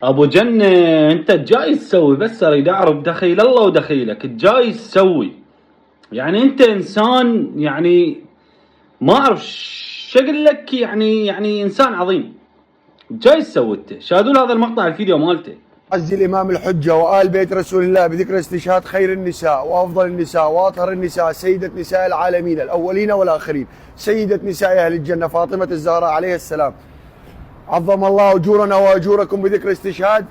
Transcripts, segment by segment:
ابو جنة، انت جاي تسوي، بس اريد اعرف دخيل الله ودخيلك جاي تسوي. يعني انت انسان، يعني ما اعرف شو اقول لك، يعني انسان عظيم. جاي تسوي انت شاهدوا هذا المقطع الفيديو مالته. عز الإمام الحجة وآل بيت رسول الله بذكر استشهاد خير النساء وأفضل النساء وأطهر النساء سيدة نساء العالمين الأولين والآخرين، سيدة نساء أهل الجنة فاطمة الزهراء عليه السلام. عظم الله أجورنا وأجوركم بذكر استشهاد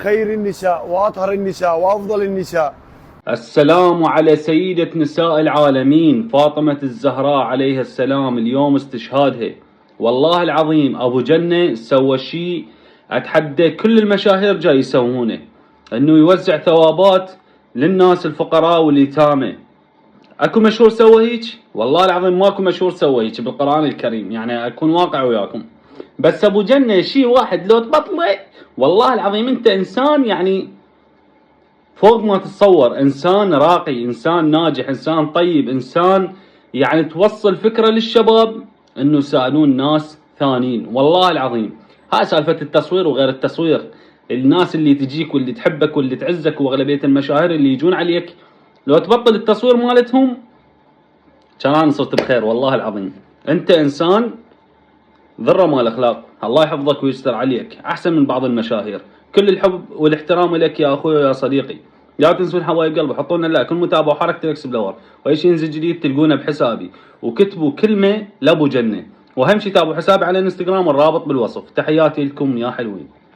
خير النساء وأطهر النساء وأفضل النساء. السلام على سيدة نساء العالمين فاطمة الزهراء عليها السلام، اليوم استشهادها. والله العظيم ابو جنة سوى شيء اتحدى كل المشاهير جاي يسوونه، انه يوزع ثوابات للناس الفقراء واليتامى. اكو مشهور سوى هيك؟ والله العظيم ماكو مشهور سوى هيك بالقرآن الكريم، يعني اكون واقع وياكم. بس ابو جنة شيء واحد لو تبطله، والله العظيم انت انسان يعني فوق ما تتصور، انسان راقي، انسان ناجح، انسان طيب، انسان يعني توصل فكرة للشباب انه يساعدون ناس ثانيين. والله العظيم هاي سالفة التصوير وغير التصوير، الناس اللي تجيك واللي تحبك واللي تعزك واغلبية المشاهير اللي يجون عليك، لو تبطل التصوير مالتهم كان انا صرت بخير. والله العظيم انت انسان ذرة مال اخلاق، الله يحفظك ويستر عليك، احسن من بعض المشاهير. كل الحب والاحترام لك يا اخوي ويا صديقي. لا تنسون حبايب قلبي، حطوا لنا لايك، كل متابع وحركة الاكس بلور، واي شيء ينزل جديد تلقونه بحسابي، وكتبوا كلمة لابو جنة، واهم شيء تابعوا حسابي على الانستغرام، الرابط بالوصف. تحياتي لكم يا حلوين.